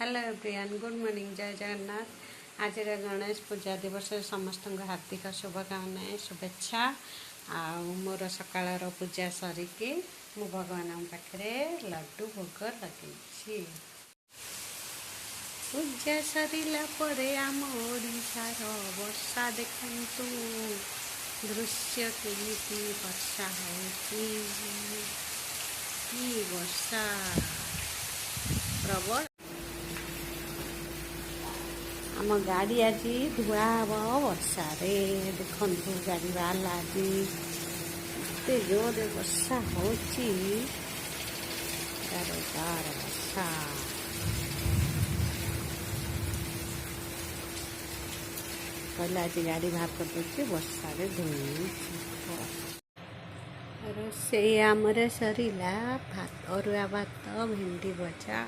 Hello everyone, good morning, जय जगन्नाथ। आज गणेश पूजा दिवस समस्त हार्दिक शुभकामना शुभेच्छा। मोर सकाळर पूजा सरिकी मु भगवान पाखे लड्डू भोग लगे। पूजा सरला परे आम ओडिशार वर्षा देखंतु दृश्य केमिति वर्षा होती वर्षा प्रबल। आम गाड़ी आज धुआ हम वर्षा रे देखु गाड़ी बाहर आज एते जोर वर्षा होची वर्षा। पहले आज गाड़ी बाहर कर दूसरी वर्षा रे धोई रोषे आमर सरला भात अरुआ भात भेंडी भजा।